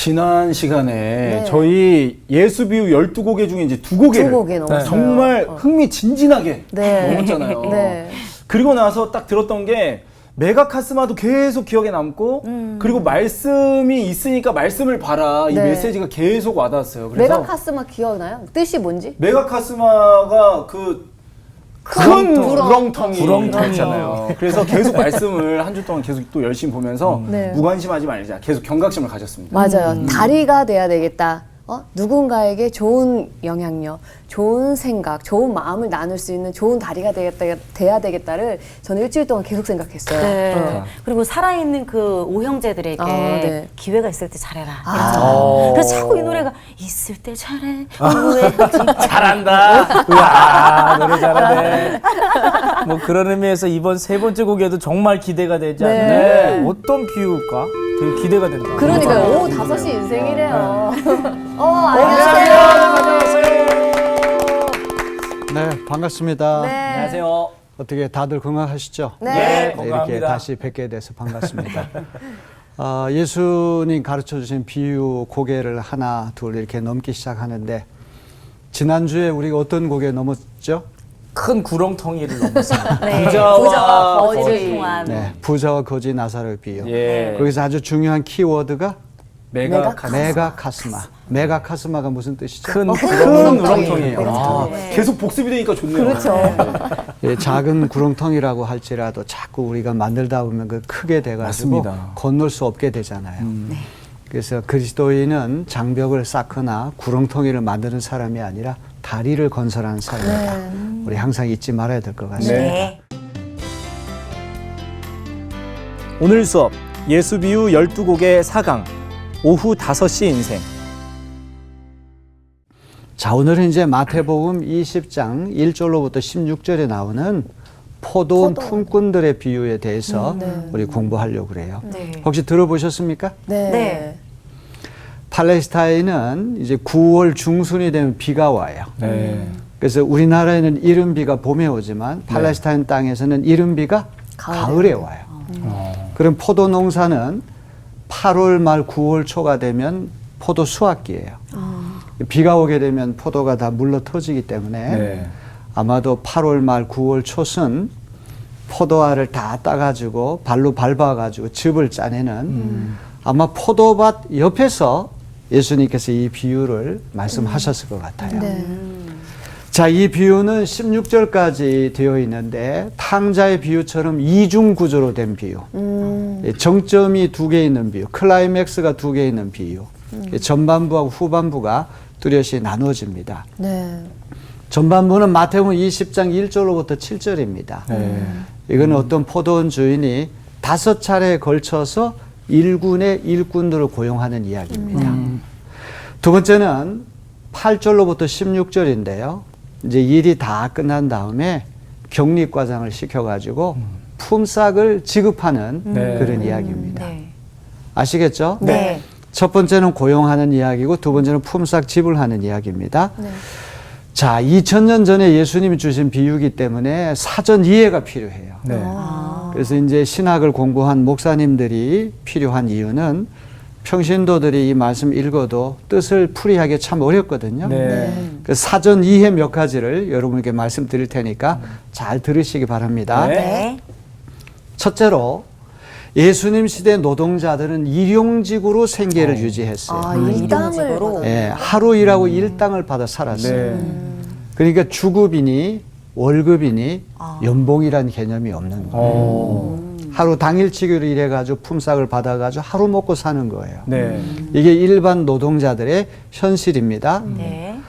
지난 시간에 네. 저희 예수 비유 12곡의 중에 이제 2곡을 2곡에 넘었어요. 정말 흥미진진하게 네. 넘었잖아요. 네. 그리고 나서 딱 들었던 게 메가카스마도 계속 기억에 남고 그리고 말씀이 있으니까 말씀을 봐라 이 네. 메시지가 계속 와닿았어요. 그래서 메가카스마 기억나요? 뜻이 뭔지? 메가카스마가 그 큰 구렁텅이잖아요. 그래서 계속 말씀을 한 주 동안 계속 또 열심히 보면서 네. 무관심하지 말자. 계속 경각심을 가졌습니다. 맞아요. 다리가 돼야 되겠다. 누군가에게 좋은 영향력, 좋은 생각, 좋은 마음을 나눌 수 있는 좋은 다리가 돼야 되겠다를 저는 일주일 동안 계속 생각했어요. 네. 그리고 살아있는 그 오형제들에게 네. 기회가 있을 때 잘해라. 이랬잖아요. 그래서 자꾸 이 노래가 있을 때 잘해. 후회하지. 잘한다. 우와, 노래 잘하네. 뭐 그런 의미에서 이번 세 번째 곡에도 정말 기대가 되지 않나요? 네. 어떤 비유일까? 되게 기대가 된다. 그러니까요. 오, 5시 인생이래요. 안녕하세요. 네, 반갑습니다. 네. 안녕하세요. 어떻게 다들 건강하시죠? 네. 네, 이렇게 건강합니다. 다시 뵙게 돼서 반갑습니다. 예수님 가르쳐 주신 비유 고개를 하나, 둘 이렇게 넘기 시작하는데 지난주에 우리가 어떤 고개 넘었죠? 큰 구렁텅이를 넘었습니다. 네. 부자와 거지 동안. 네, 부자와 거지 나사로의 비유. 예. 거기서 아주 중요한 키워드가 메가카스마. 메가카스마가 무슨 뜻이죠? 큰 큰 우렁텅이에요. 네. 계속 복습이 되니까 좋네요. 그렇죠. 예, 작은 구렁텅이라고 할지라도 자꾸 우리가 만들다 보면 그 크게 돼가지고 맞습니다. 건널 수 없게 되잖아요. 그래서 그리스도인은 장벽을 쌓거나 구렁텅이를 만드는 사람이 아니라 다리를 건설하는 사람이다. 우리 항상 잊지 말아야 될 것 같습니다. 네. 오늘 수업 예수 비유 12곡의 4강 오후 5시 인생. 자, 오늘은 이제 마태복음 20장 1절로부터 16절에 나오는 포도원 품꾼들의 비유에 대해서 우리 공부하려고 그래요. 네. 혹시 들어보셨습니까? 네. 네. 팔레스타인은 이제 9월 중순이 되면 비가 와요. 네. 그래서 우리나라에는 이른 비가 봄에 오지만 팔레스타인 땅에서는 이른 비가 가을에 와요. 그럼 포도 농사는 8월 말 9월 초가 되면 포도 수확기예요. 비가 오게 되면 포도가 다 물러 터지기 때문에 네. 아마도 8월 말 9월 초순 포도알을 다 따가지고 발로 밟아가지고 즙을 짜내는 아마 포도밭 옆에서 예수님께서 이 비유를 말씀하셨을 것 같아요. 네. 자, 이 비유는 16절까지 되어 있는데 탕자의 비유처럼 이중 구조로 된 비유. 정점이 2개 있는 비유, 클라이맥스가 2개 있는 비유. 전반부하고 후반부가 뚜렷이 나눠집니다. 네. 전반부는 마태복음 20장 1절로부터 7절입니다. 이건 어떤 포도원 주인이 5차례에 걸쳐서 일군의 일꾼들을 고용하는 이야기입니다. 두 번째는 8절로부터 16절인데요. 이제 일이 다 끝난 다음에 격리과장을 시켜가지고 품삯을 지급하는 그런 이야기입니다. 네. 아시겠죠? 네. 첫 번째는 고용하는 이야기고 두 번째는 품삯 지불하는 이야기입니다. 자, 2000년 전에 예수님이 주신 비유이기 때문에 사전 이해가 필요해요. 네. 그래서 이제 신학을 공부한 목사님들이 필요한 이유는 평신도들이 이 말씀 읽어도 뜻을 풀이하기 참 어렵거든요. 그 사전 이해 몇 가지를 여러분께 말씀드릴 테니까 잘 들으시기 바랍니다. 네. 첫째로 예수님 시대 노동자들은 일용직으로 생계를 유지했어요. 일당으로. 예, 하루 일하고 일당을 받아 살았어요. 그러니까 주급이니 월급이니 연봉이란 개념이 없는 거예요. 하루 당일치기로 일해가지고 품삯을 받아가지고 하루 먹고 사는 거예요. 네. 이게 일반 노동자들의 현실입니다. 네.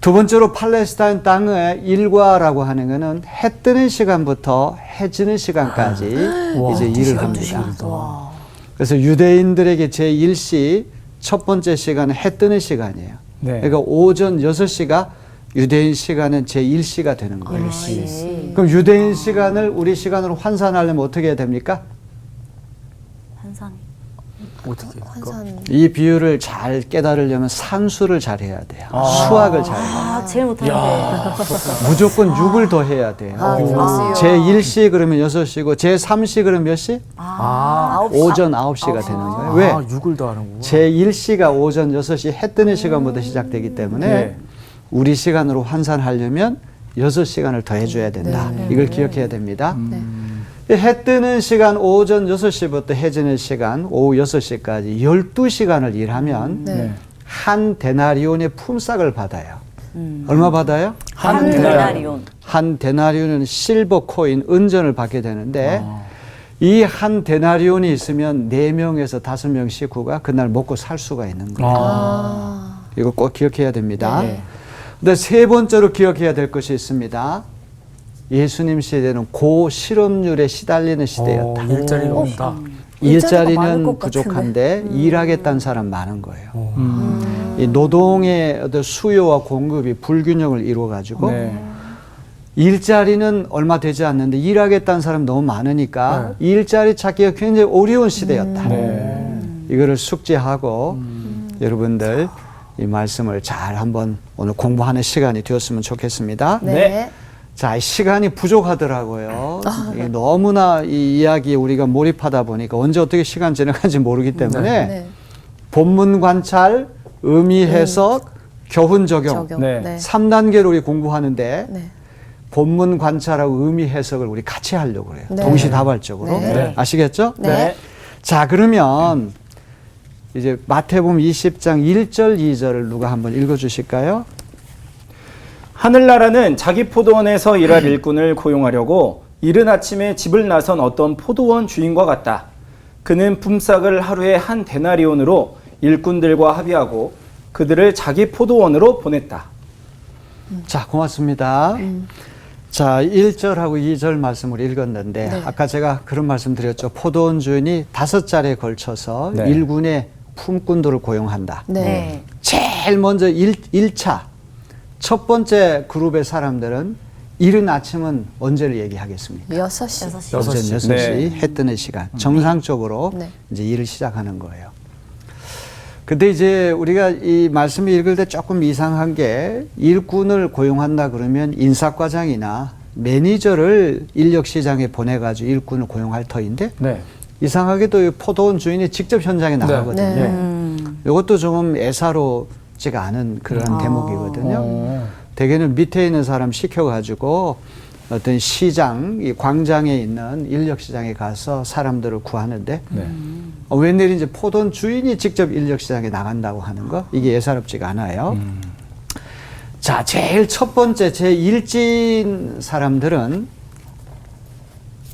두 번째로 팔레스타인 땅의 일과라고 하는 것은 해 뜨는 시간부터 해 지는 시간까지 이제 일을 합니다. 그래서 유대인들에게 제1시 첫 번째 시간은 해 뜨는 시간이에요. 네. 그러니까 오전 6시가 유대인 시간은 제1시가 되는 거예요. 그럼 유대인 시간을 우리 시간으로 환산하려면 어떻게 해야 됩니까? 한산이. 어떻게? 환산. 이 비유를 잘 깨달으려면 산수를 잘 해야 돼요. 수학을 잘 해야 돼요. 아, 제일 못하는데. 무조건 6을 더 해야 돼요. 플러스 제 1시 그러면 6시고 제 3시 그러면 몇 시? 아, 오전 9시가 되는 거예요. 왜? 6을 더 하는구나. 제 1시가 오전 6시 해 뜨는 시간부터 시작되기 때문에 네. 우리 시간으로 환산하려면 6시간을 더 해줘야 된다. 이걸 기억해야 됩니다. 해 뜨는 시간 오전 6시부터 해 지는 시간 오후 6시까지 12시간을 일하면 네. 한 데나리온의 품삯을 받아요. 얼마 받아요? 한 데나리온. 한 데나리온은 실버 코인, 은전을 받게 되는데 이 한 데나리온이 있으면 4명에서 5명 식구가 그날 먹고 살 수가 있는 거예요. 이거 꼭 기억해야 됩니다. 근데 세 번째로 기억해야 될 것이 있습니다. 예수님 시대는 고실업률에 시달리는 시대였다. 일자리가 없다. 일자리가 많을 일자리는 것 같은데. 부족한데 일하겠다는 사람 많은 거예요. 이 노동의 어떤 수요와 공급이 불균형을 이루어 가지고 네. 일자리는 얼마 되지 않는데 일하겠다는 사람 너무 많으니까 일자리 찾기가 굉장히 어려운 시대였다. 이거를 숙지하고 여러분들 이 말씀을 잘 한번 오늘 공부하는 시간이 되었으면 좋겠습니다. 네. 자, 시간이 부족하더라고요. 이게 너무나 이 이야기에 우리가 몰입하다 보니까 언제 어떻게 시간 지나간지 모르기 때문에 네. 본문 관찰, 의미 해석, 교훈 적용. 적용. 네. 네. 3단계로 우리 공부하는데 네. 본문 관찰하고 의미 해석을 우리 같이 하려고 그래요. 네. 동시다발적으로. 네. 아시겠죠? 네. 자, 그러면 이제 마태복음 20장 1절 2절을 누가 한번 읽어 주실까요? 하늘나라는 자기 포도원에서 일할 일꾼을 고용하려고 이른 아침에 집을 나선 어떤 포도원 주인과 같다. 그는 품삯을 하루에 한 데나리온으로 일꾼들과 합의하고 그들을 자기 포도원으로 보냈다. 자, 고맙습니다. 자, 1절하고 2절 말씀을 읽었는데 네. 아까 제가 그런 말씀 드렸죠. 포도원 주인이 5차례에 걸쳐서 네. 일군의 품꾼들을 고용한다. 네. 제일 먼저 1차 첫 번째 그룹의 사람들은 이른 아침은 언제를 얘기하겠습니까? 6시. 오전 6시 네. 해 뜨는 시간. 정상적으로 네. 이제 일을 시작하는 거예요. 근데 이제 우리가 이 말씀을 읽을 때 조금 이상한 게 일꾼을 고용한다 그러면 인사과장이나 매니저를 인력시장에 보내가지고 일꾼을 고용할 터인데 네. 이상하게도 이 포도원 주인이 직접 현장에 나가거든요. 네. 이것도 좀 애사롭지가 않은 그런 대목이거든요. 대개는 밑에 있는 사람 시켜가지고 어떤 시장, 이 광장에 있는 인력시장에 가서 사람들을 구하는데 웬일인지 이제 포도원 주인이 직접 인력시장에 나간다고 하는 거 이게 예사롭지가 않아요. 자, 제일 첫 번째 제 일진 사람들은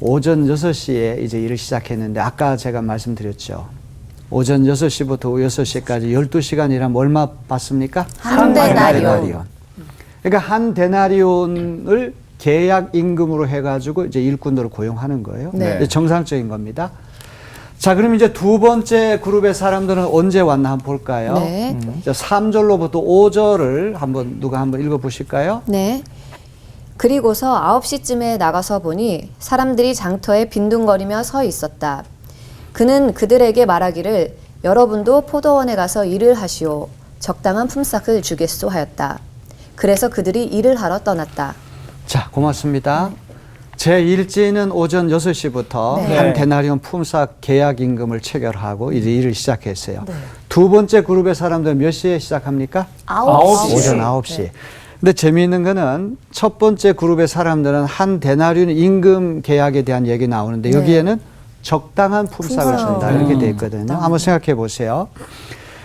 오전 6시에 이제 일을 시작했는데 아까 제가 말씀드렸죠. 오전 6시부터 오후 6시까지 12시간 일하면 얼마 받습니까? 한 데나리온. 그러니까 한 데나리온을 계약 임금으로 해가지고 이제 일꾼들을 고용하는 거예요. 네. 이제 정상적인 겁니다. 자, 그럼 이제 두 번째 그룹의 사람들은 언제 왔나 한번 볼까요? 네. 자, 3절로부터 5절을 누가 한번 읽어보실까요? 네. 그리고서 9시쯤에 나가서 보니 사람들이 장터에 빈둥거리며 서 있었다. 그는 그들에게 말하기를 여러분도 포도원에 가서 일을 하시오. 적당한 품삯을 주겠소 하였다. 그래서 그들이 일을 하러 떠났다. 자, 고맙습니다. 제 일지는 오전 6시부터 네. 한 데나리온 품삯 계약 임금을 체결하고 이제 일을 시작했어요. 두 번째 그룹의 사람들은 몇 시에 시작합니까? 9시. 오전 9시. 근데 재미있는 거는 첫 번째 그룹의 사람들은 한 데나리온 임금 계약에 대한 얘기 나오는데 여기에는 적당한 품삯을 준다 이렇게 돼 있거든요. 한번 생각해 보세요.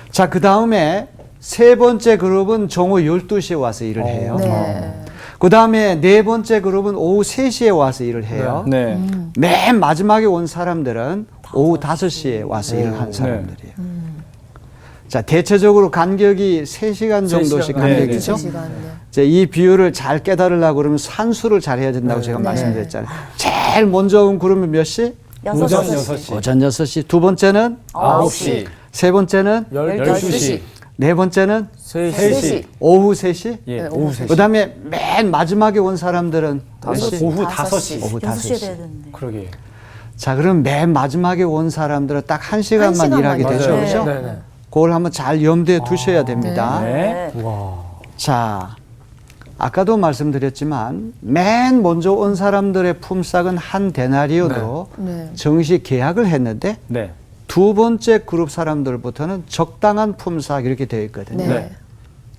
자, 그 다음에 세 번째 그룹은 정오 12시에 와서 일을 해요. 네. 그 다음에 네 번째 그룹은 오후 3시에 와서 일을 해요. 네. 맨 마지막에 온 사람들은 오후 5시에 와서 일을 한 사람들이에요. 자, 대체적으로 간격이 3시간 정도씩 3시간. 간격이죠. 3시간, 네. 이제 이 비율을 잘 깨달으려고 그러면 산수를 잘 해야 된다고 제가 말씀드렸잖아요. 제일 먼저 온 그룹은 몇 시? 오전 6시. 오전 6시. 두 번째는 9시. 세 번째는 12시. 네 번째는 3시. 오후 3시. 예, 네, 오후 3시. 그 다음에 맨 마지막에 온 사람들은 몇 시? 오후 5시. 오후 6시에 5시. 돼야 되는데. 그러게. 자, 그럼 맨 마지막에 온 사람들은 딱 한 시간만 시간만 일하게 되죠. 맞아요. 그렇죠? 네, 네. 그걸 한번 잘 염두에 두셔야 됩니다. 네. 와. 자, 아까도 말씀드렸지만 맨 먼저 온 사람들의 품삯은 한 데나리온으로 네. 정식 계약을 했는데 네. 두 번째 그룹 사람들부터는 적당한 품삯 이렇게 되어 있거든요. 네.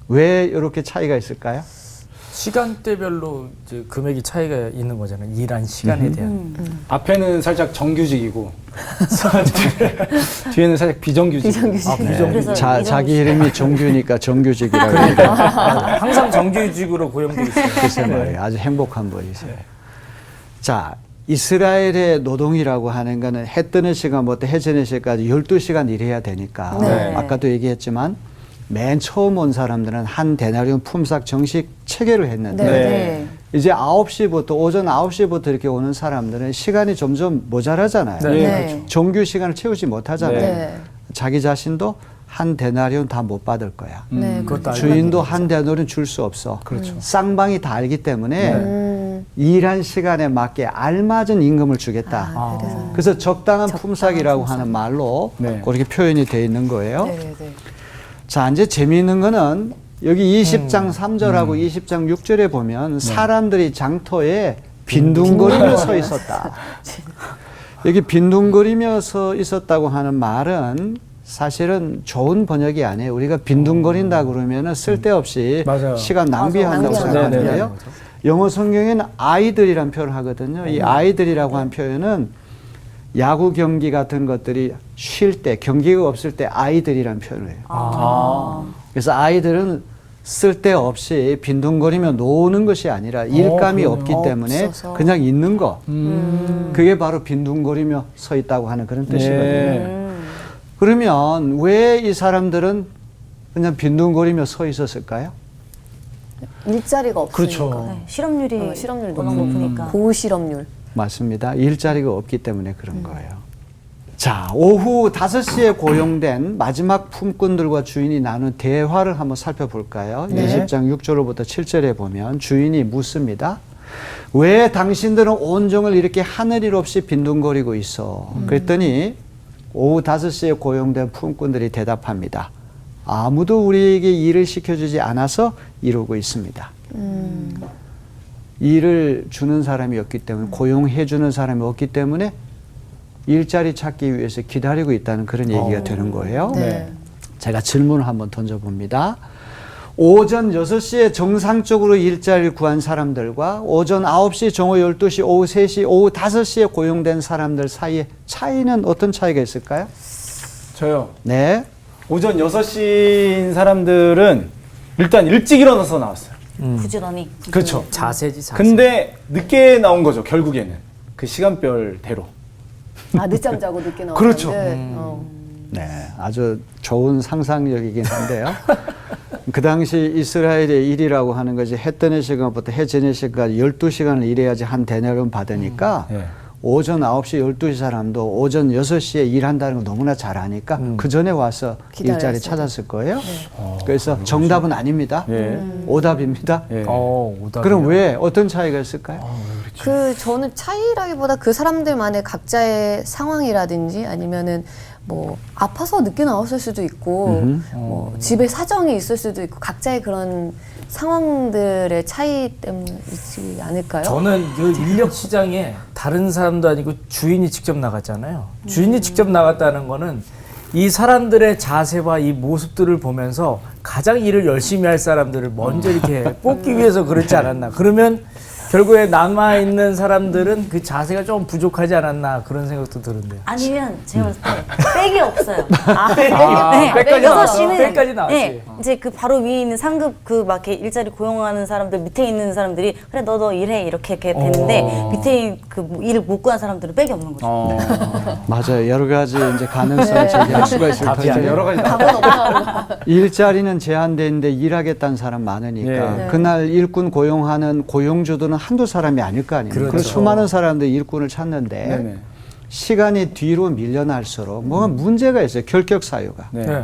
왜 이렇게 차이가 있을까요? 시간대별로 이제 금액이 차이가 있는 거잖아요. 일한 시간에 대한. 앞에는 살짝 정규직이고 뒤에는 살짝 비정규직. 비정규직. 그래서 자기 이름이 정규니까 정규직이라고 합니다. 항상 정규직으로 고용돼 있어요. 글쎄 말이에요. 아주 행복한 분이세요. 자, 이스라엘의 노동이라고 하는 거는 해 뜨는 시간부터 해 지는 시간까지 12시간 일해야 되니까 네. 아까도 얘기했지만 맨 처음 온 사람들은 한 데나리온 품삯 정식 체계로 했는데 네. 이제 9시부터 오전 9시부터 이렇게 오는 사람들은 시간이 점점 모자라잖아요. 네. 네. 그렇죠. 정규 시간을 채우지 못하잖아요. 네. 자기 자신도 한 데나리온 다 못 받을 거야. 네. 그것도 알고 주인도 한 데나리온 줄 수 없어. 그렇죠. 쌍방이 다 알기 때문에 일한 시간에 맞게 알맞은 임금을 주겠다. 아, 그래서. 그래서 적당한 품삯이라고 하는 말로 네. 그렇게 표현이 되어 있는 거예요. 네. 네. 자, 이제 재미있는 거는 여기 20장 3절하고 20장 6절에 보면 사람들이 장터에 빈둥거리며 서 있었다. 여기 빈둥거리며 서 있었다고 하는 말은 사실은 좋은 번역이 아니에요. 우리가 빈둥거린다 그러면은 쓸데없이 맞아요. 시간 낭비한다고 맞아, 생각하는데요. 네, 영어 성경에는 아이들이란 표현을 하거든요. 이 아이들이라고 한 표현은 야구 경기 같은 것들이 쉴 때, 경기가 없을 때 아이들이란 표현을 해요. 그래서 아이들은 쓸데없이 빈둥거리며 노는 것이 아니라 일감이 그러네요. 없기 때문에 없어서. 그냥 있는 거. 그게 바로 빈둥거리며 서 있다고 하는 그런 뜻이거든요. 네. 그러면 왜 이 사람들은 그냥 빈둥거리며 서 있었을까요? 일자리가 없으니까. 그렇죠. 네, 실업률이 실업률 워낙 높으니까. 고실업률. 맞습니다. 일자리가 없기 때문에 그런 거예요. 자, 오후 5시에 고용된 마지막 품꾼들과 주인이 나눈 대화를 한번 살펴볼까요? 네. 20장 6절로부터 7절에 보면 주인이 묻습니다. 왜 당신들은 온종일 이렇게 하늘일 없이 빈둥거리고 있어? 그랬더니 오후 5시에 고용된 품꾼들이 대답합니다. 아무도 우리에게 일을 시켜주지 않아서 이러고 있습니다. 일을 주는 사람이 없기 때문에 고용해주는 사람이 없기 때문에 일자리 찾기 위해서 기다리고 있다는 그런 얘기가 되는 거예요. 네. 제가 질문을 한번 던져봅니다. 오전 6시에 정상적으로 일자리를 구한 사람들과 오전 9시, 정오 12시, 오후 3시, 오후 5시에 고용된 사람들 사이에 차이는 어떤 차이가 있을까요? 저요. 네. 오전 6시인 사람들은 일단 일찍 일어나서 나왔어요. 부지런히. 그렇죠. 자세지, 자세. 근데 늦게 나온 거죠, 결국에는. 그 시간별대로. 아, 늦잠 자고 늦게 나오는데. 그렇죠. 네, 아주 좋은 상상력이긴 한데요. 그 당시 이스라엘의 일이라고 하는 것이 해 뜨는 시간부터 해 지는 시간까지 12시간을 일해야지 한 데나리온 받으니까 네. 오전 9시, 12시 사람도 오전 6시에 일한다는 걸 너무나 잘 아니까 그 전에 와서 기다렸어요. 일자리 찾았을 거예요. 그래서 정답은 아닙니다. 예. 오답입니다. 예. 오답이요. 그럼 왜 어떤 차이가 있을까요? 저는 차이라기보다 그 사람들만의 각자의 상황이라든지 아니면은 뭐 아파서 늦게 나왔을 수도 있고 뭐 집에 사정이 있을 수도 있고 각자의 그런 상황들의 차이 때문이지 않을까요? 저는 그 인력 시장에 다른 사람도 아니고 주인이 직접 나갔잖아요. 주인이 직접 나갔다는 거는 이 사람들의 자세와 이 모습들을 보면서 가장 일을 열심히 할 사람들을 먼저 이렇게 뽑기 위해서 그렇지 않았나. 그러면 결국에 남아있는 사람들은 그 자세가 좀 부족하지 않았나 그런 생각도 드는데요. 아니면 제가 봤을 때 백이 없어요. 백까지 나왔어? 6시는 백까지 나왔지. 네, 이제 그 바로 위에 있는 상급 그 막 이렇게 일자리 고용하는 사람들 밑에 있는 사람들이 그래 너 일해 이렇게 되는데 밑에 그 일을 못 구한 사람들은 백이 없는 거죠. 맞아요. 여러 가지 이제 가능성을 제기할 수가 있을 답이 텐데 여러 가지 일자리는 제한되는데 일하겠다는 사람 많으니까 예. 그날 일꾼 고용하는 고용주들은 한두 사람이 아닐 거 아니에요. 그렇죠. 그래서 수많은 사람들이 일꾼을 찾는데 네네. 시간이 뒤로 밀려날수록 뭔가 문제가 있어요. 결격 사유가. 네. 네.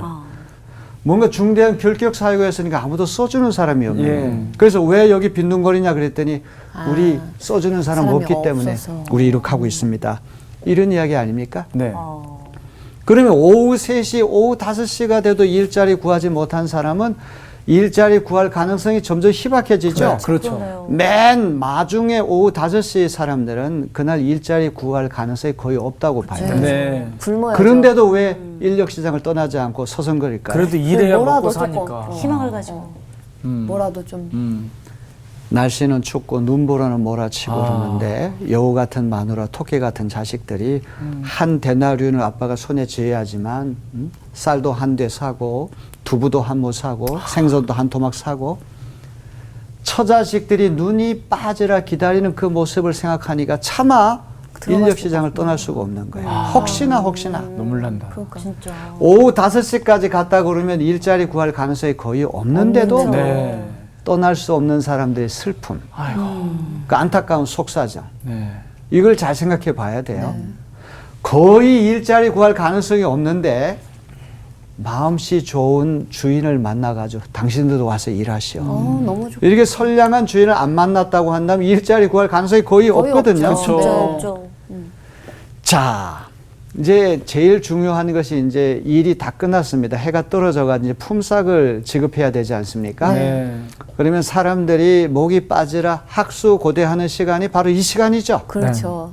뭔가 중대한 결격 사유가 있으니까 아무도 써주는 사람이 없는 예. 거예요. 그래서 왜 여기 빈둥거리냐 그랬더니 우리 써주는 사람 사람이 없기 때문에 없어서. 우리 이렇게 하고 있습니다. 이런 이야기 아닙니까? 네. 그러면 오후 3시, 오후 5시가 돼도 일자리 구하지 못한 사람은 일자리 구할 가능성이 점점 희박해지죠. 그렇죠. 그러네요. 맨 마중에 오후 5시 사람들은 그날 일자리 구할 가능성이 거의 없다고 봐요. 네. 굶어야죠. 그런데도 왜 인력 시장을 떠나지 않고 서성거릴까요? 그래도 일해야 뭐라도 먹고 조금, 사니까. 희망을 가지고. 뭐라도 좀 날씨는 춥고 눈보라는 몰아치고 그러는데 여우 같은 마누라, 토끼 같은 자식들이 한 데나리온을 아빠가 손에 쥐어야지만 쌀도 한 대 사고 두부도 한 모 사고 생선도 한 토막 사고 처자식들이 눈이 빠지라 기다리는 그 모습을 생각하니까 차마 인력 시장을 떠날 수가 없는 거예요. 혹시나 눈물 난다. 진짜. 오후 5시까지 갔다 그러면 일자리 구할 가능성이 거의 없는데도 네. 떠날 수 없는 사람들의 슬픔, 그 안타까운 속사정, 네. 이걸 잘 생각해 봐야 돼요. 거의 일자리 구할 가능성이 없는데 마음씨 좋은 주인을 만나가지고 당신들도 와서 일하시오. 너무 좋 이렇게 선량한 주인을 안 만났다고 한다면 일자리 구할 가능성이 거의 없거든요. 없죠. 진짜 그렇죠. 없죠. 자, 이제 제일 중요한 것이 이제 일이 다 끝났습니다. 해가 떨어져가지고 이제 품삯을 지급해야 되지 않습니까? 네. 그러면 사람들이 목이 빠지라 학수고대하는 시간이 바로 이 시간이죠. 그렇죠.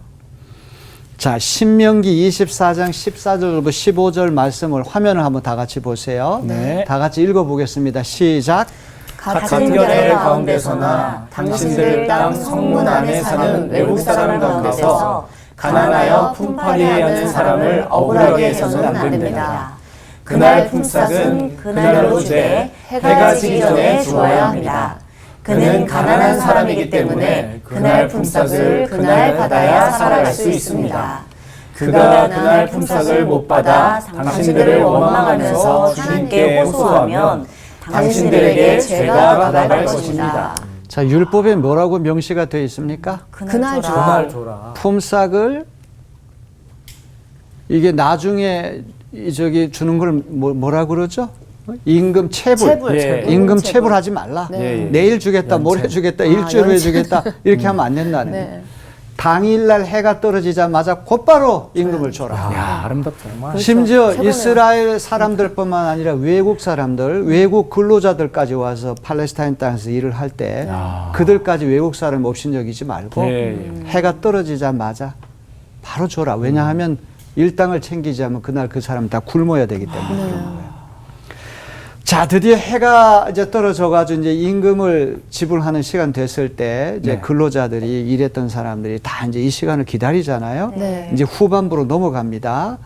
자, 신명기 24장 14절부터 15절 말씀을 화면을 한번 다 같이 보세요. 네. 다 같이 읽어보겠습니다. 시작. 같은 결의 가운데서나 당신들 땅 성문 안에 사는 외국 사람 가운데서 가난하여 품팔이 하는 사람을 억울하게 해서는 안 됩니다. 그날 품삯은 그날로 주되 해가 지기 전에 주어야 합니다. 그는 가난한 사람이기 때문에 그날 품삯을 그날 받아야 살아갈 수 있습니다. 그가 그날 품삯을 못 받아 당신들을 원망하면서 주님께 호소하면 당신들에게 죄가 가다갈 것입니다. 자, 율법에 뭐라고 명시가 되어 있습니까? 그날 줘라. 그날 줘라. 품삯을 이게 나중에 저기 주는 걸 뭐라 그러죠? 임금 체불. 체불. 예. 임금 체불하지 말라. 네. 내일 주겠다, 모레 주겠다, 일주일 후에 연체. 주겠다 이렇게 하면 안 된다는 거예요. 네. 당일날 해가 떨어지자마자 곧바로 임금을 줘라. 야, 아름답다. 정말. 심지어 최고네요. 이스라엘 사람들뿐만 아니라 외국 사람들, 외국 근로자들까지 와서 팔레스타인 땅에서 일을 할 때 그들까지 외국 사람 업신여기지 말고 예. 해가 떨어지자마자 바로 줘라. 왜냐하면 일당을 챙기지 않으면 그날 그 사람 다 굶어야 되기 때문에 그런 거예요. 자, 드디어 해가 이제 떨어져가지고 이제 임금을 지불하는 시간 됐을 때 이제 네. 근로자들이 일했던 사람들이 다 이제 이 시간을 기다리잖아요. 네. 이제 후반부로 넘어갑니다.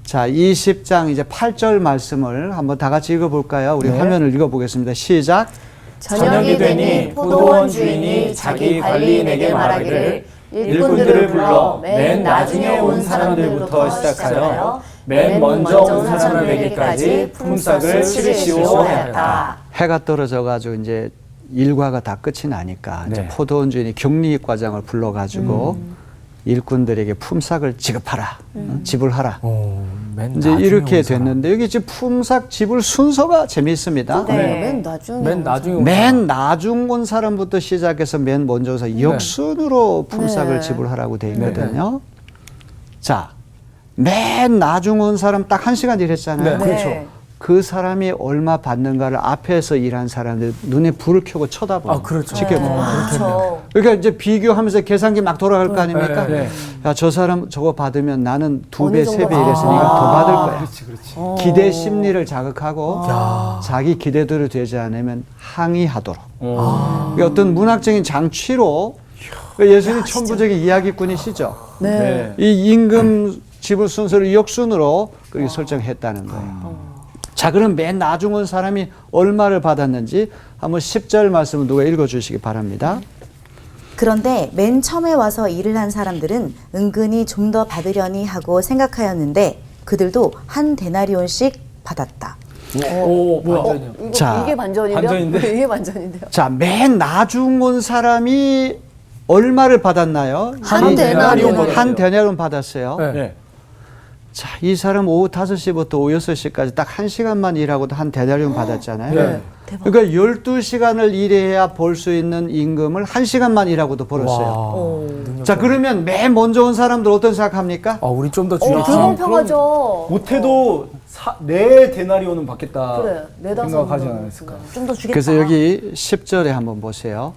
자, 20장 이제 8절 말씀을 한번 다 같이 읽어볼까요? 우리 네. 화면을 읽어보겠습니다. 시작. 저녁이 되니 포도원 주인이 자기 관리인에게 말하기를 일꾼들을 불러 맨 나중에 온 사람들부터 시작하여 맨 먼저 온 사람들에게까지 품삯을 치르시오 하였다. 해가 떨어져가지고 이제 일과가 다 끝이 나니까 이제 네. 포도원 주인이 격리과장을 불러가지고 일꾼들에게 품삯을 지급하라, 지불하라. 맨 이제 나중에 이렇게 온 사람. 됐는데 여기 지금 품삯 지불 순서가 재미있습니다. 네. 맨 나중에. 맨 나중에 온 맨 나중 온 사람부터 시작해서 맨 먼저 오서 역순으로 품삯을 네. 지불하라고 돼 있거든요. 자, 맨 나중 온 사람 딱 1시간 일했잖아요. 네. 그렇죠. 그 사람이 얼마 받는가를 앞에서 일한 사람들 눈에 불을 켜고 쳐다보고 아, 그렇죠. 지켜보고. 그렇죠. 그러니까 이제 비교하면서 계산기 막 돌아갈 거 아닙니까? 네. 야, 저 사람 저거 받으면 나는 두 어느 배, 정도 세 배 이랬으니까 더 받을 거야. 그렇지, 그렇지. 기대 심리를 자극하고 자기 기대대로 되지 않으면 항의하도록. 그러니까 어떤 문학적인 장치로 그러니까 예수님 천부적인 이야기꾼이시죠. 네. 이 임금 지불 순서를 역순으로 그렇게 설정했다는 거예요. 자, 그럼 맨 나중 온 사람이 얼마를 받았는지 한번 10절 말씀을 누가 읽어주시기 바랍니다. 그런데 맨 처음에 와서 일을 한 사람들은 은근히 좀 더 받으려니 하고 생각하였는데 그들도 한 데나리온씩 받았다. 오, 뭐야? 이거, 자, 이게 반전이래요? 반전인데? 이게 반전인데요. 자, 맨 나중 온 사람이 얼마를 받았나요? 한 데나리온. 한 데나리온 받았어요. 네. 네. 자, 이 사람 오후 5시부터 오후 6시까지 딱 1시간만 일하고도 한 데나리온 받았잖아요. 네. 그러니까 12시간을 일해야 벌 수 있는 임금을 1시간만 일하고도 벌었어요. 자, 그러면 맨 먼저 온 사람들 어떤 생각합니까? 우리 좀 더 주의. 불공평하죠. 못해도 네 데나리온은 받겠다 그래, 네다섯 생각하지 명. 않았을까? 좀 더 주겠다. 그래서 여기 10절에 한번 보세요.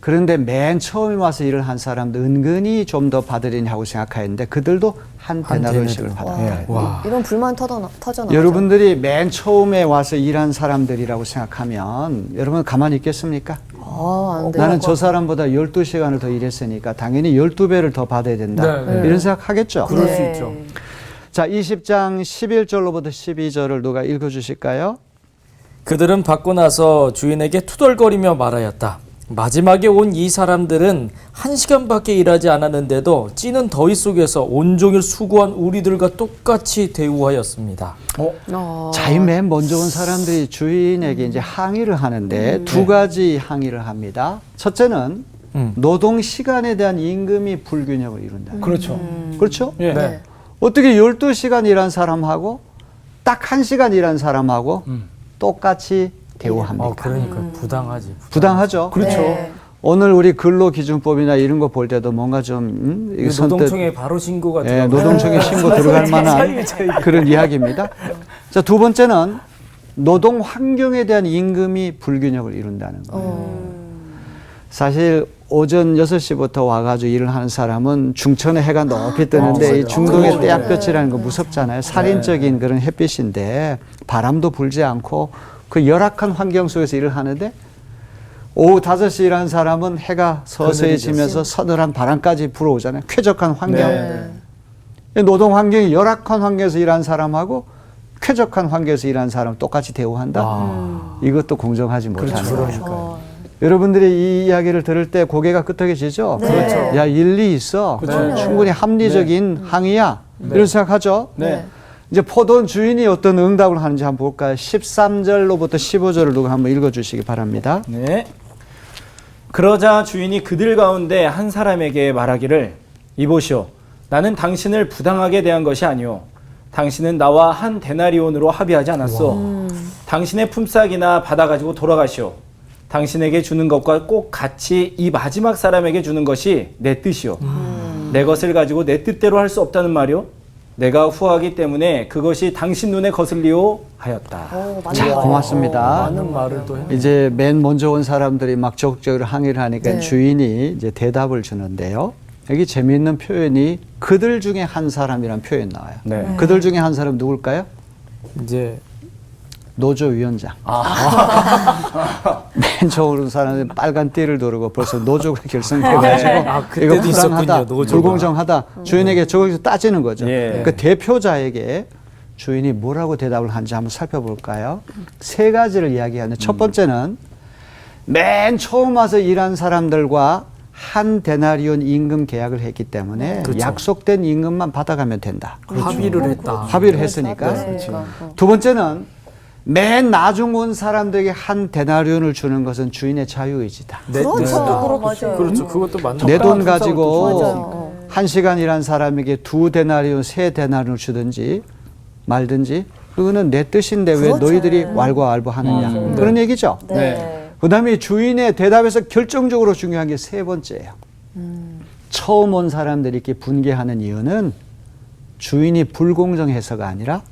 그런데 맨 처음에 와서 일을 한 사람도 은근히 좀 더 받으리니 하고 생각하였는데 그들도 한 데나리온씩을 받았다. 이런 불만 터져나가죠. 여러분들이 맨 처음에 와서 일한 사람들이라고 생각하면 여러분 가만히 있겠습니까? 안 돼요. 나는 저 사람보다 12시간을 더 일했으니까 당연히 12배를 더 받아야 된다. 네, 네. 이런 생각 하겠죠? 그럴 수 있죠. 자, 20장 11절로부터 12절을 누가 읽어주실까요? 그들은 받고 나서 주인에게 투덜거리며 말하였다. 마지막에 온 이 사람들은 1시간밖에 일하지 않았는데도 찌는 더위 속에서 온종일 수고한 우리들과 똑같이 대우하였습니다. 자, 이 맨 먼저 온 사람들이 주인에게 이제 항의를 하는데 두 가지 항의를 합니다. 첫째는 노동 시간에 대한 임금이 불균형을 이룬다. 그렇죠. 그렇죠? 예. 네. 어떻게 12시간 일한 사람하고 딱 1시간 일한 사람하고 똑같이 대우합니까? 그러니까 부당하지. 부당하죠. 그렇죠. 오늘 우리 근로기준법이나 이런 거 볼 때도 뭔가 좀 이거 노동청에 바로 신고가 예, 들어가요. 노동청에 신고 들어갈 만한 그런 이야기입니다. 자, 두 번째는 노동 환경에 대한 임금이 불균형을 이룬다는 거예요. 사실 오전 6시부터 와가지고 일을 하는 사람은 중천에 해가 높이 뜨는데 이 중동의 떼약볕이라는 거 무섭잖아요. 살인적인 그런 햇빛인데 바람도 불지 않고 그 열악한 환경 속에서 일을 하는데 오후 5시 일하는 사람은 해가 서서히 지면서 서늘한 바람까지 불어오잖아요. 쾌적한 환경. 노동 환경이 열악한 환경에서 일하는 사람하고 쾌적한 환경에서 일하는 사람 똑같이 대우한다? 이것도 공정하지 못하는 거예요. 여러분들이 이 이야기를 들을 때 고개가 끄덕여지죠? 그렇죠. 야, 일리 있어. 충분히 합리적인 항의야. 이런 생각하죠? 네. 이제 포도원 주인이 어떤 응답을 하는지 한번 볼까요? 13절로부터 15절을 누가 한번 읽어주시기 바랍니다. 네. 그러자 주인이 그들 가운데 한 사람에게 말하기를 이보시오 나는 당신을 부당하게 대한 것이 아니오 당신은 나와 한 데나리온으로 합의하지 않았소 당신의 품삯이나 받아가지고 돌아가시오 당신에게 주는 것과 꼭 같이 이 마지막 사람에게 주는 것이 내 뜻이오 내 것을 가지고 내 뜻대로 할 수 없다는 말이오 내가 후하기 때문에 그것이 당신 눈에 거슬리오 하였다. 자, 고맙습니다. 많은 말을 또 해. 이제 맨 먼저 온 사람들이 막 적극적으로 항의를 하니까 주인이 이제 대답을 주는데요. 여기 재미있는 표현이 그들 중에 한 사람이라는 표현이 나와요. 네. 그들 중에 한 사람 누굴까요? 이제 노조위원장. 맨 처음 사람은 빨간 띠를 두르고 벌써 노조가 결성돼가지고 그때도 이거 있었군요, 불안하다, 노조가. 불공정하다. 주인에게 저기서 따지는 거죠. 예. 그 대표자에게 주인이 뭐라고 대답을 하는지 한번 살펴볼까요? 세 가지를 이야기하는데 첫 번째는 맨 처음 와서 일한 사람들과 한 데나리온 임금 계약을 했기 때문에 약속된 임금만 받아가면 된다. 합의를 했다. 합의를 했으니까. 두 번째는 맨 나중 온 사람들에게 한 데나리온을 주는 것은 주인의 자유의지다. 맞아요. 그렇죠. 그것도 맞는 내 돈 말이에요. 가지고 한 시간 일한 사람에게 2데나리온, 3데나리온을 주든지 말든지 그거는 내 뜻인데 왜 너희들이 왈가왈부하느냐 그런 얘기죠. 네. 그다음에 주인의 대답에서 결정적으로 중요한 게 세 번째예요. 처음 온 사람들이 이렇게 분개하는 이유는 주인이 불공정해서가 아니라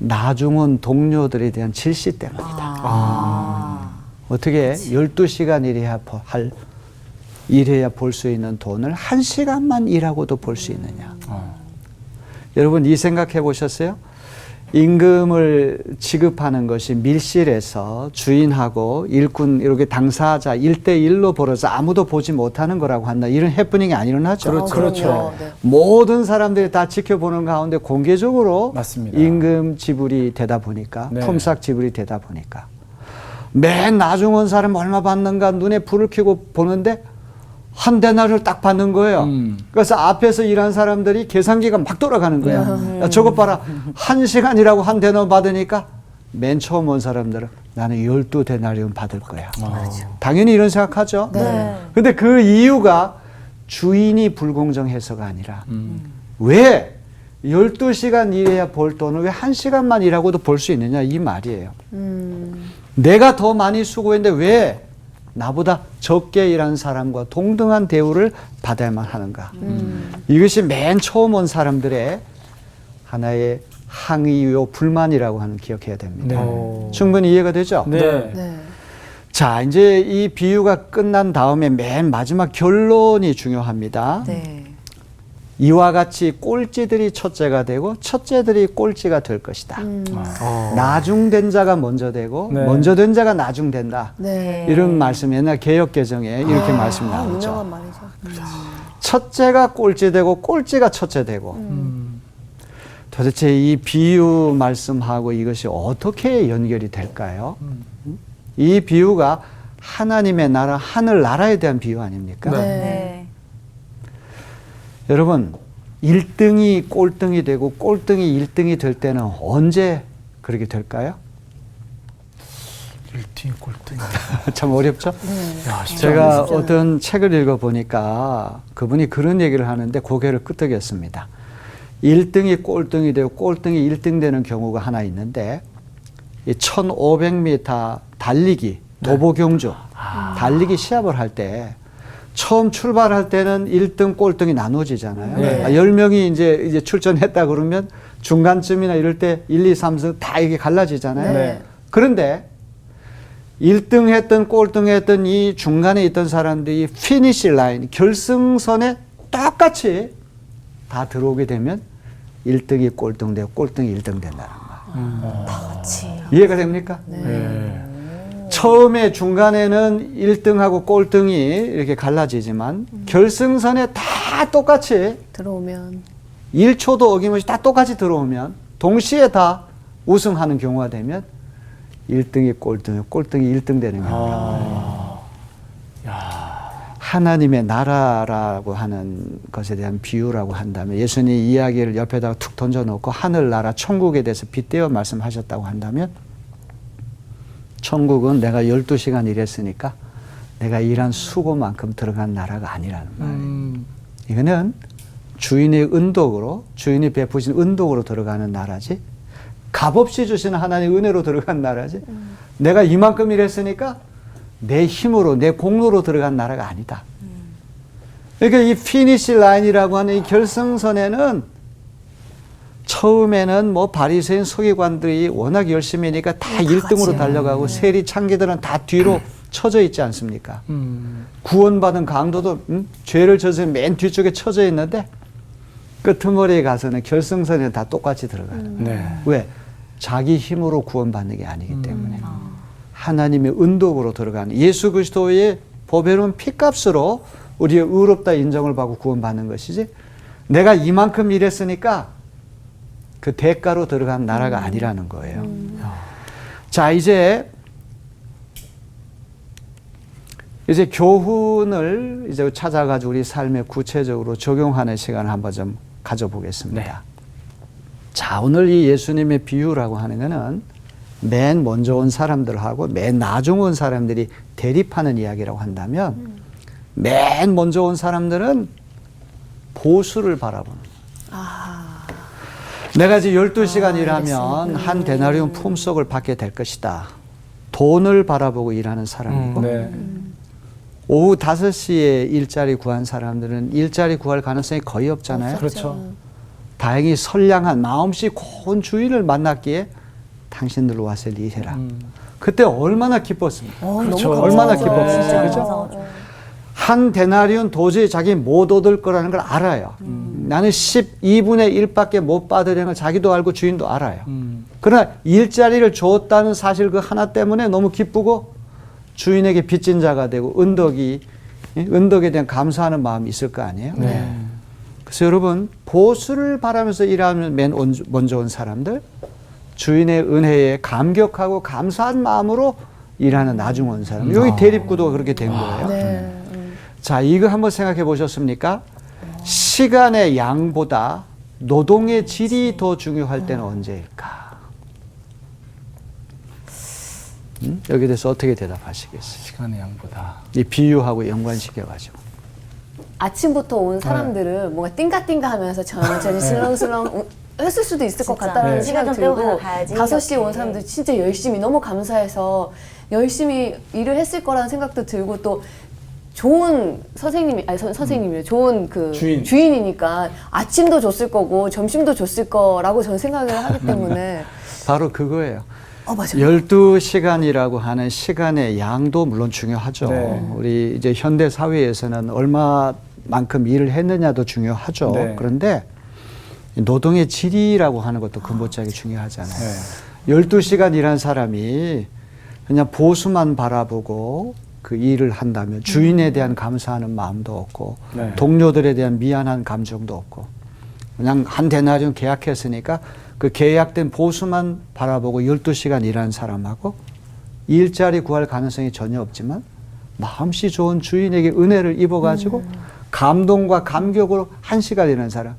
나중 온 동료들에 대한 질시 때문이다. 어떻게 12시간 일해야 볼 수 있는 돈을 1시간만 일하고도 볼 수 있느냐. 여러분 이 생각해 보셨어요? 임금을 지급하는 것이 밀실에서 주인하고 일꾼 이렇게 당사자 1대1로 벌어서 아무도 보지 못하는 거라고 한다. 이런 해프닝이 안 일어나죠. 그렇죠. 모든 사람들이 다 지켜보는 가운데 공개적으로 맞습니다. 임금 지불이 되다 보니까 네. 품삯 지불이 되다 보니까 맨 나중 온 사람 얼마 받는가 눈에 불을 켜고 보는데 한 데나리온을 딱 받는 거예요. 그래서 앞에서 일한 사람들이 계산기가 막 돌아가는 거야. 야, 저것 봐라. 1시간이라고 한 데나리온 받으니까 맨 처음 온 사람들은 나는 12데나리온 받을 거야. 당연히 이런 생각하죠. 근데 그 이유가 주인이 불공정해서가 아니라 왜 12시간 일해야 벌 돈을 왜 1시간만 일하고도 벌 수 있느냐 이 말이에요. 내가 더 많이 수고했는데 왜 나보다 적게 일하는 사람과 동등한 대우를 받아야만 하는가. 이것이 맨 처음 온 사람들의 하나의 항의요 불만이라고 하는 기억해야 됩니다. 충분히 이해가 되죠? 네. 네. 자, 이제 이 비유가 끝난 다음에 맨 마지막 결론이 중요합니다. 네. 이와 같이 꼴찌들이 첫째가 되고 첫째들이 꼴찌가 될 것이다. 나중된 자가 먼저 되고 네. 먼저 된 자가 나중된다. 네. 이런 말씀 옛날 개역개정에 이렇게 말씀이 나오죠. 유명한 말이죠. 첫째가 꼴찌 되고 꼴찌가 첫째 되고 도대체 이 비유 말씀하고 이것이 어떻게 연결이 될까요? 이 비유가 하나님의 나라, 하늘 나라에 대한 비유 아닙니까? 네. 여러분 1등이 꼴등이 되고 꼴등이 1등이 될 때는 언제 그렇게 될까요? 1등 꼴등. 참 어렵죠? 야, 쉽지 제가 않네, 진짜. 어떤 책을 읽어보니까 그분이 그런 얘기를 하는데 고개를 끄덕였습니다. 1등이 꼴등이 되고 꼴등이 1등 되는 경우가 하나 있는데 이 1500m 달리기 도보경주 달리기 시합을 할 때 처음 출발할 때는 1등 꼴등이 나눠지잖아요. 네. 10명이 이제 출전했다 그러면 중간쯤이나 이럴 때 1, 2, 3등 다 이게 갈라지잖아요. 네. 그런데 1등 했던 꼴등 했던 이 중간에 있던 사람들이 피니시 라인, 결승선에 똑같이 다 들어오게 되면 1등이 꼴등 되고 꼴등이 1등 된다는 거예요. 그렇지. 이해가 됩니까? 네. 처음에 중간에는 1등하고 꼴등이 이렇게 갈라지지만 결승선에 다 똑같이 들어오면 1초도 어김없이 다 똑같이 들어오면 동시에 다 우승하는 경우가 되면 1등이 꼴등이고 꼴등이 1등 되는 경우라고 하나님의 나라라고 하는 것에 대한 비유라고 한다면 예수님 이야기를 옆에다가 툭 던져놓고 하늘나라 천국에 대해서 빗대어 말씀하셨다고 한다면 천국은 내가 12시간 일했으니까 내가 일한 수고만큼 들어간 나라가 아니라는 말이에요. 이거는 주인의 은덕으로 주인이 베푸신 은덕으로 들어가는 나라지 값없이 주시는 하나님의 은혜로 들어간 나라지 내가 이만큼 일했으니까 내 힘으로 내 공로로 들어간 나라가 아니다. 그러니까 이 피니시 라인이라고 하는 이 결승선에는 처음에는 뭐 바리새인 서기관들이 워낙 열심히니까 다 1등으로 달려가고 세리 창기들은 다 뒤로 쳐져 있지 않습니까? 구원받은 강도도 죄를 져서 맨 뒤쪽에 쳐져 있는데 끄트머리에 가서는 결승선에 다 똑같이 들어가는 거예요. 네. 왜? 자기 힘으로 구원받는 게 아니기 때문에 하나님의 은덕으로 들어가는 예수 그리스도의 보배로운 피값으로 우리의 의롭다 인정을 받고 구원받는 것이지 내가 이만큼 일했으니까 그 대가로 들어간 나라가 아니라는 거예요. 자, 이제 교훈을 이제 찾아가지고 우리 삶에 구체적으로 적용하는 시간을 한번 좀 가져보겠습니다. 네. 자, 오늘 이 예수님의 비유라고 하는 거는 맨 먼저 온 사람들하고 맨 나중 온 사람들이 대립하는 이야기라고 한다면 맨 먼저 온 사람들은 보수를 바라보는 내가 이제 12시간 일하면 한 데나리온 품속을 받게 될 것이다. 돈을 바라보고 일하는 사람이고 네. 오후 5시에 일자리 구한 사람들은 일자리 구할 가능성이 거의 없잖아요. 그렇죠. 다행히 선량한 마음씨 고운 주인을 만났기에 당신들로 와서 일해라. 그때 얼마나 기뻤습니까? 그렇죠. 얼마나 진짜 기뻤습니까? 그죠? 감사하죠. 한 데나리온 도저히 자기 못 얻을 거라는 걸 알아요. 나는 12분의 1밖에 못 받으려는 걸 자기도 알고 주인도 알아요. 그러나 일자리를 줬다는 사실 그 하나 때문에 너무 기쁘고 주인에게 빚진 자가 되고 은덕에 대한 감사하는 마음이 있을 거 아니에요? 네. 그래서 여러분 보수를 바라면서 일하면 맨 먼저 온 사람들 주인의 은혜에 감격하고 감사한 마음으로 일하는 나중 온 사람 여기 대립구도가 그렇게 된 거예요. 네. 자, 이거 한번 생각해 보셨습니까? 시간의 양보다 노동의 질이 더 중요할 때는 언제일까? 여기에 대해서 어떻게 대답하시겠어요? 시간의 양보다. 이 비유하고 연관시켜가지고. 아침부터 온 사람들을 뭔가 띵가띵가 하면서 천천히 슬렁슬렁 했을 수도 있을 것 진짜. 같다는 네. 생각이 시간 좀 들고 가야지, 5시에 온 이렇게. 사람들 진짜 열심히 너무 감사해서 열심히 일을 했을 거라는 생각도 들고 또 좋은 선생님이 아니 선생님이요 좋은 그 주인. 주인이니까 아침도 줬을 거고 점심도 줬을 거라고 저는 생각을 하기 때문에 바로 그거예요. 맞아요. 12시간이라고 하는 시간의 양도 물론 중요하죠. 네. 우리 이제 현대 사회에서는 얼마만큼 일을 했느냐도 중요하죠. 네. 그런데 노동의 질이라고 하는 것도 근본적이 중요하잖아요. 네. 12시간 일한 사람이 그냥 보수만 바라보고 그 일을 한다면 주인에 대한 감사하는 마음도 없고 네. 동료들에 대한 미안한 감정도 없고 그냥 한 데나리온 계약했으니까 그 계약된 보수만 바라보고 12시간 일하는 사람하고 일자리 구할 가능성이 전혀 없지만 마음씨 좋은 주인에게 은혜를 입어가지고 감동과 감격으로 1시간 일하는 사람,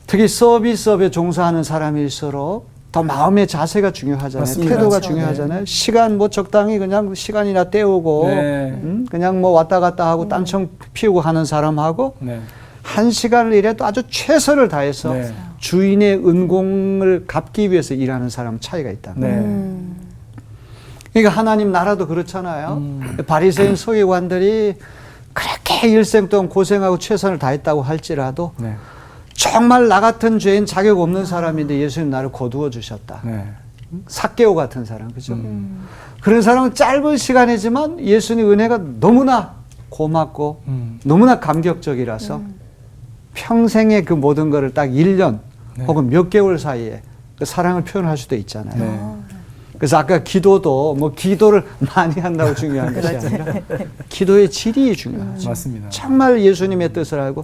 특히 서비스업에 종사하는 사람일수록 더 마음의 자세가 중요하잖아요. 맞습니다. 태도가 그렇죠. 중요하잖아요. 시간 뭐 적당히 그냥 시간이나 때우고 네. 그냥 뭐 왔다 갔다 하고 딴청 피우고 하는 사람하고 네. 1시간을 일해도 아주 최선을 다해서 네. 주인의 은공을 갚기 위해서 일하는 사람 차이가 있다. 네. 그러니까 하나님 나라도 그렇잖아요. 바리새인 서기관들이 그렇게 일생 동안 고생하고 최선을 다했다고 할지라도 네. 정말 나 같은 죄인 자격 없는 사람인데 예수님 나를 거두어 주셨다. 네. 삭개오 같은 사람, 그죠? 그런 사람은 짧은 시간이지만 예수님 은혜가 너무나 고맙고 너무나 감격적이라서 평생의 그 모든 것을 딱 1년 네. 혹은 몇 개월 사이에 그 사랑을 표현할 수도 있잖아요. 네. 그래서 아까 기도도 뭐 기도를 많이 한다고 중요한 것이 아니라 기도의 질이 중요하죠. 맞습니다. 정말 예수님의 뜻을 알고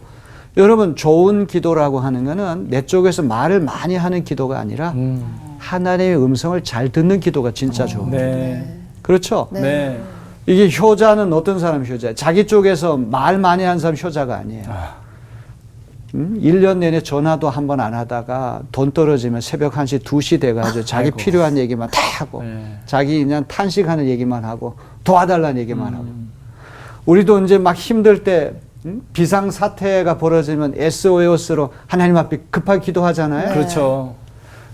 여러분 좋은 기도라고 하는 거는 내 쪽에서 말을 많이 하는 기도가 아니라 하나님의 음성을 잘 듣는 기도가 진짜 좋은 거예요. 네. 그렇죠? 네. 이게 효자는 어떤 사람 효자예요? 자기 쪽에서 말 많이 하는 사람 효자가 아니에요. 1년 내내 전화도 한 번 안 하다가 돈 떨어지면 새벽 1시, 2시 돼가지고 자기 아이고. 필요한 얘기만 다 하고 네. 자기 그냥 탄식하는 얘기만 하고 도와달라는 얘기만 하고 우리도 이제 막 힘들 때 비상사태가 벌어지면 SOS로 하나님 앞에 급하게 기도하잖아요. 그렇죠.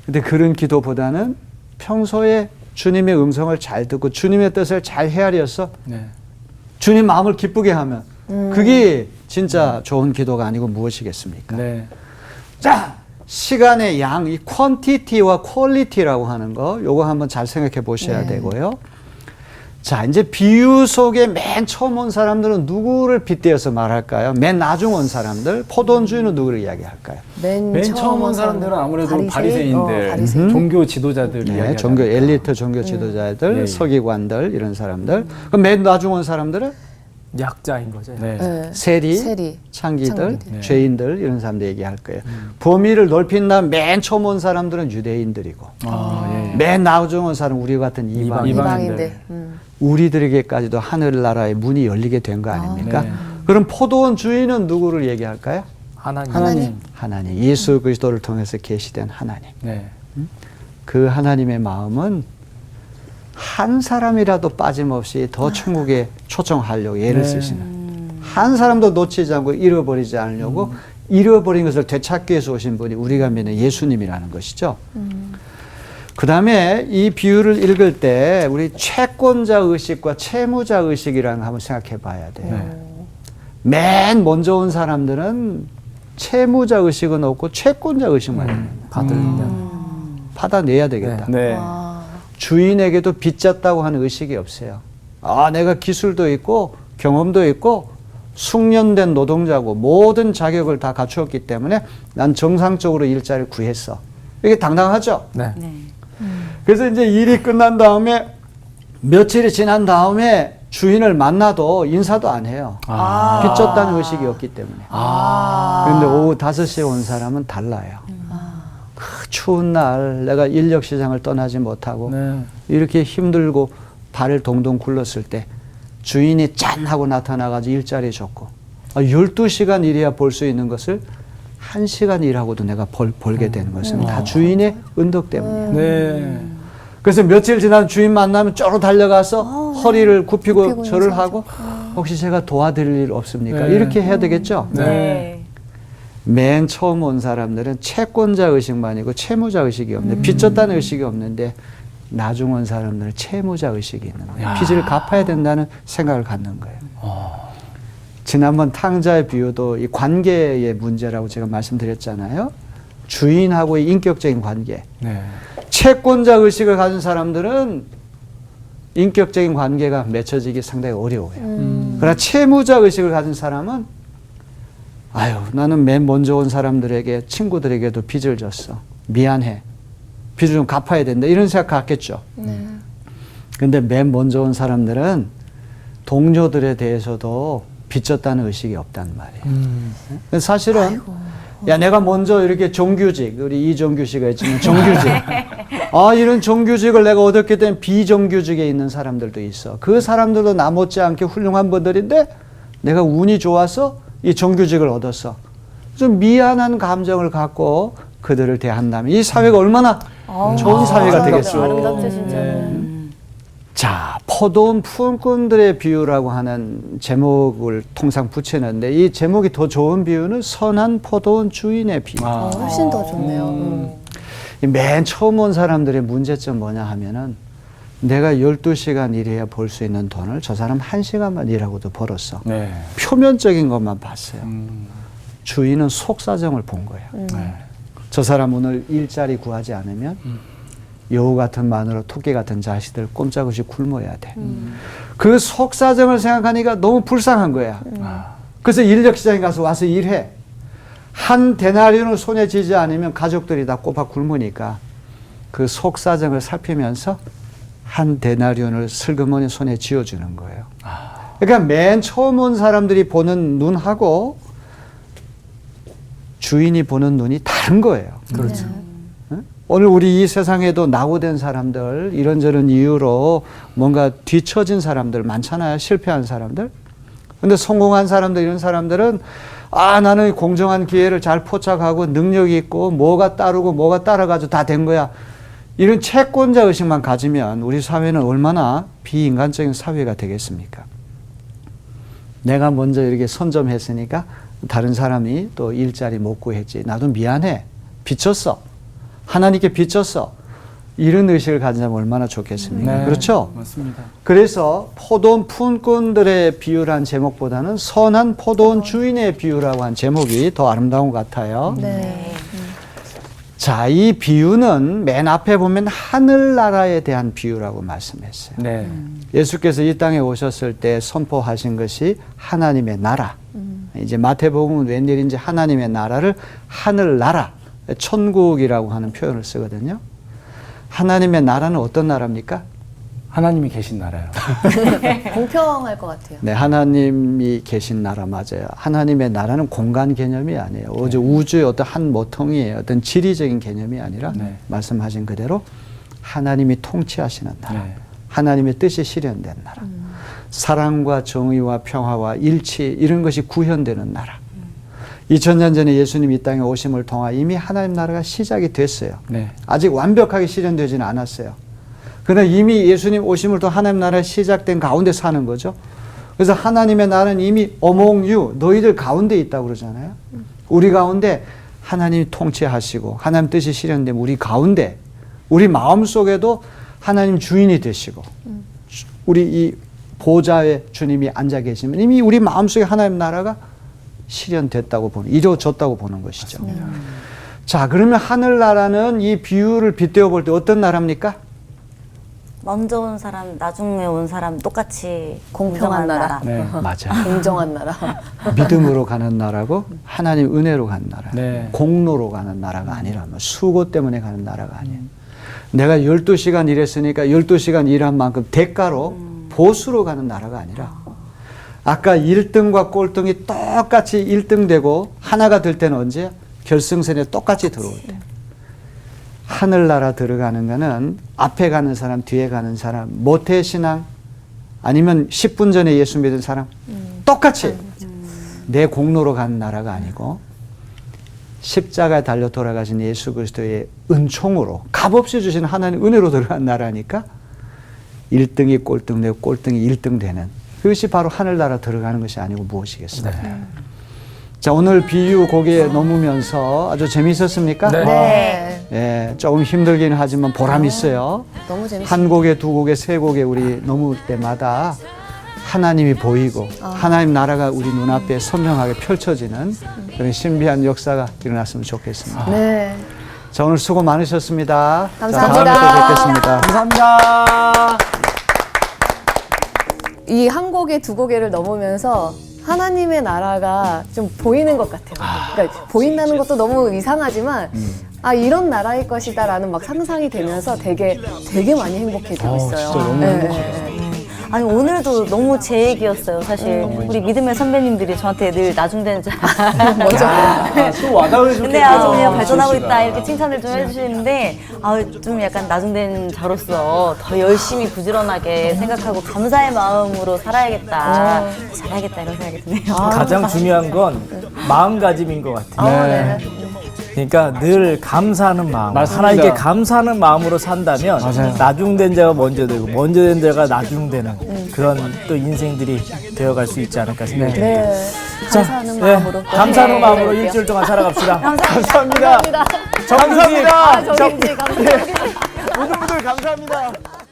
근데 그런 기도보다는 평소에 주님의 음성을 잘 듣고 주님의 뜻을 잘 헤아려서 네. 주님 마음을 기쁘게 하면 그게 진짜 좋은 기도가 아니고 무엇이겠습니까? 네. 자, 시간의 양, 이 퀀티티와 퀄리티라고 하는 거, 요거 한번 잘 생각해 보셔야 되고요. 자, 이제 비유 속에 맨 처음 온 사람들은 누구를 빗대어서 말할까요? 맨 나중 온 사람들, 포도원주의는 누구를 이야기할까요? 맨 처음 온 사람들은 아무래도 바리새인들, 바리새인. 종교 지도자들 네, 이야기하지 종교 않을까. 엘리트 종교 지도자들, 예, 예. 서기관들 이런 사람들. 그럼 맨 나중 온 사람들은 약자인 거죠. 네. 네. 세리, 창기들, 창기들. 죄인들 이런 사람들 얘기할 거예요. 범위를 넓힌 다음 맨 처음 온 사람들은 유대인들이고 아, 예. 맨 나중 온 사람은 우리 같은 이방. 이방인들. 우리들에게까지도 하늘나라의 문이 열리게 된 거 아닙니까? 네. 그럼 포도원 주인은 누구를 얘기할까요? 하나님. 하나님. 예수 그리스도를 통해서 계시된 하나님. 네. 그 하나님의 마음은 한 사람이라도 빠짐없이 더 천국에 초청하려고 애를 네. 쓰시는 한 사람도 놓치지 않고 잃어버리지 않으려고 잃어버린 것을 되찾기 위해서 오신 분이 우리가 믿는 예수님이라는 것이죠. 그 다음에 이 비유를 읽을 때 우리 채권자 의식과 채무자 의식이라는 거 한번 생각해 봐야 돼요. 네. 맨 먼저 온 사람들은 채무자 의식은 없고 채권자 의식만 있는 받으면 받아내야 되겠다. 네. 주인에게도 빚졌다고 하는 의식이 없어요. 아, 내가 기술도 있고 경험도 있고 숙련된 노동자고 모든 자격을 다 갖추었기 때문에 난 정상적으로 일자리를 구했어. 이게 당당하죠? 네. 그래서 이제 일이 끝난 다음에 며칠이 지난 다음에 주인을 만나도 인사도 안 해요. 빚졌다는 의식이 없기 때문에. 그런데 오후 5시에 온 사람은 달라요. 그 추운 날 내가 인력 시장을 떠나지 못하고 네. 이렇게 힘들고 발을 동동 굴렀을 때 주인이 짠 하고 나타나가지고 일자리 줬고 12시간 일해야 볼 수 있는 것을 1시간 일하고도 내가 벌게 되는 것은 다 주인의 은덕 때문이에요. 네. 그래서 며칠 지난 주인 만나면 쪼로 달려가서 허리를 굽히고 절을 하고 혹시 제가 도와드릴 일 없습니까? 이렇게 해야 되겠죠? 네. 맨 처음 온 사람들은 채권자 의식만이고 채무자 의식이 없는데 빚졌다는 의식이 없는데 나중 온 사람들은 채무자 의식이 있는 거예요. 빚을 갚아야 된다는 생각을 갖는 거예요. 지난번 탕자의 비유도 이 관계의 문제라고 제가 말씀드렸잖아요. 주인하고의 인격적인 관계. 네. 채권자 의식을 가진 사람들은 인격적인 관계가 맺혀지기 상당히 어려워요. 그러나 채무자 의식을 가진 사람은 아유, 나는 맨 먼저 온 사람들에게, 친구들에게도 빚을 졌어. 미안해. 빚을 좀 갚아야 된다. 이런 생각 갖겠죠. 근데 맨 먼저 온 사람들은 동료들에 대해서도 빚졌다는 의식이 없단 말이에요. 사실은 야, 내가 먼저 이렇게 정규직, 우리 이정규 씨가 있지만 정규직. 아, 이런 정규직을 내가 얻었기 때문에 비정규직에 있는 사람들도 있어. 그 사람들도 나 못지않게 훌륭한 분들인데 내가 운이 좋아서 이 정규직을 얻었어. 좀 미안한 감정을 갖고 그들을 대한다면 이 사회가 얼마나 좋은 사회가 되겠어. 아름답죠, 진짜. 자, 포도원 품꾼들의 비유라고 하는 제목을 통상 붙이는데 이 제목이 더 좋은 비유는 선한 포도원 주인의 비유. 훨씬 더 좋네요. 맨 처음 온 사람들의 문제점 뭐냐 하면은 내가 12시간 일해야 벌 수 있는 돈을 저 사람 1시간만 일하고도 벌었어. 네. 표면적인 것만 봤어요. 주인은 속사정을 본 거예요. 저 사람 오늘 일자리 구하지 않으면 여우 같은 마누라, 토끼 같은 자식들 꼼짝없이 굶어야 돼. 그 속사정을 생각하니까 너무 불쌍한 거야. 그래서 인력시장에 가서 와서 일해. 한 데나리온을 손에 쥐지 않으면 가족들이 다 꼬박 굶으니까 그 속사정을 살피면서 한 데나리온을 슬그머니 손에 쥐어주는 거예요. 그러니까 맨 처음 온 사람들이 보는 눈하고 주인이 보는 눈이 다른 거예요. 그렇죠. 오늘 우리 이 세상에도 낙오된 사람들, 이런저런 이유로 뭔가 뒤처진 사람들 많잖아요. 실패한 사람들. 근데 성공한 사람들, 이런 사람들은 아, 나는 공정한 기회를 잘 포착하고 능력이 있고 뭐가 따르고 뭐가 따라가지고 다 된 거야. 이런 채권자 의식만 가지면 우리 사회는 얼마나 비인간적인 사회가 되겠습니까? 내가 먼저 이렇게 선점했으니까 다른 사람이 또 일자리 못 구했지. 나도 미안해. 빚졌어. 하나님께 빚졌어. 이런 의식을 가지면 얼마나 좋겠습니까? 네, 그렇죠? 맞습니다. 그래서 포도원 품꾼들의 비유란 제목보다는 선한 포도원 주인의 비유라고 한 제목이 더 아름다운 것 같아요. 네. 자, 이 비유는 맨 앞에 보면 하늘나라에 대한 비유라고 말씀했어요. 네. 예수께서 이 땅에 오셨을 때 선포하신 것이 하나님의 나라. 이제 마태복음은 웬일인지 하나님의 나라를 하늘나라, 천국이라고 하는 표현을 쓰거든요. 하나님의 나라는 어떤 나라입니까? 하나님이 계신 나라요. 공평할 것 같아요. 네, 하나님이 계신 나라 맞아요. 하나님의 나라는 공간 개념이 아니에요. 어제 우주의 어떤 한 모퉁이에요. 어떤 지리적인 개념이 아니라 네. 말씀하신 그대로 하나님이 통치하시는 나라. 네. 하나님의 뜻이 실현된 나라. 사랑과 정의와 평화와 일치 이런 것이 구현되는 나라. 2000년 전에 예수님 이 땅에 오심을 통하 이미 하나님 나라가 시작이 됐어요. 네. 아직 완벽하게 실현되지는 않았어요. 그러나 이미 예수님 오심을 통해 하나님 나라가 시작된 가운데 사는 거죠. 그래서 하나님의 나라는 이미 among you, 너희들 가운데 있다고 그러잖아요. 우리 가운데 하나님이 통치하시고 하나님 뜻이 실현되면 우리 가운데, 우리 마음속에도 하나님 주인이 되시고 우리 이 보좌에 주님이 앉아 계시면 이미 우리 마음속에 하나님 나라가 실현됐다고 보는, 이루어졌다고 보는 것이죠. 자, 그러면 하늘나라는 이 비유를 빗대어 볼 때 어떤 나라입니까? 먼저 온 사람, 나중에 온 사람 똑같이 공평한 나라. 네. 맞아요. 공정한 나라. 믿음으로 가는 나라고 하나님 은혜로 가는 나라. 네. 공로로 가는 나라가 아니라 뭐 수고 때문에 가는 나라가 아니에요. 내가 12시간 일했으니까 12시간 일한 만큼 대가로 보수로 가는 나라가 아니라 아까 1등과 꼴등이 똑같이 1등 되고 하나가 될 때는 언제? 결승선에 똑같이 들어올 때. 하늘나라 들어가는 거는 앞에 가는 사람, 뒤에 가는 사람, 모태신앙 아니면 10분 전에 예수 믿은 사람 똑같이 내 공로로 가는 나라가 아니고 십자가에 달려 돌아가신 예수 그리스도의 은총으로 값없이 주신 하나님 은혜로 들어간 나라니까 1등이 꼴등 되고 꼴등이 1등 되는, 그것이 바로 하늘나라 들어가는 것이 아니고 무엇이겠습니까? 자, 오늘 비유 고개에 넘으면서 아주 재미있었습니까? 네. 예, 조금 힘들긴 하지만 보람 있어요. 너무 재밌어요. 한 곡에 두 곡에 세 곡에 우리 넘을 때마다 하나님이 보이고 하나님 나라가 우리 눈앞에 선명하게 펼쳐지는 그런 신비한 역사가 일어났으면 좋겠습니다. 네. 자, 오늘 수고 많으셨습니다. 감사합니다. 자, 다음에 또 뵙겠습니다. 감사합니다. 이 한 곡에 두 곡에를 넘으면서 하나님의 나라가 좀 보이는 것 같아요. 그러니까 보인다는 것도 너무 이상하지만 아 이런 나라일 것이다라는 막 상상이 되면서 되게 많이 행복해지고 있어요. 진짜 너무 아니 오늘도 너무 제 얘기였어요. 사실 우리 믿음의 선배님들이 저한테 늘 나중되는 줄 또 와닿을 수 근데 아주 그냥 발전하고 있다 이렇게 칭찬을 좀 해주시는데 좀 약간 나중된 자로서 더 열심히 부지런하게 생각하고 감사의 마음으로 살아야겠다 잘해야겠다 이런 생각이 드네요. 가장 중요한 건 마음가짐인 것 같아요. 그러니까 늘 감사하는 마음, 맞습니다. 하나님께 감사하는 마음으로 산다면 나중된 자가 먼저 되고 먼저 된 자가 나중되는 그런 또 인생들이 되어갈 수 있지 않을까 생각합니다. 네. 감사하는 네, 마음으로. 감사하는 마음으로 일주일 동안 살아갑시다. 감사합니다. 정규직 감사합니다. 정규직 감사합니다. 모두 감사합니다.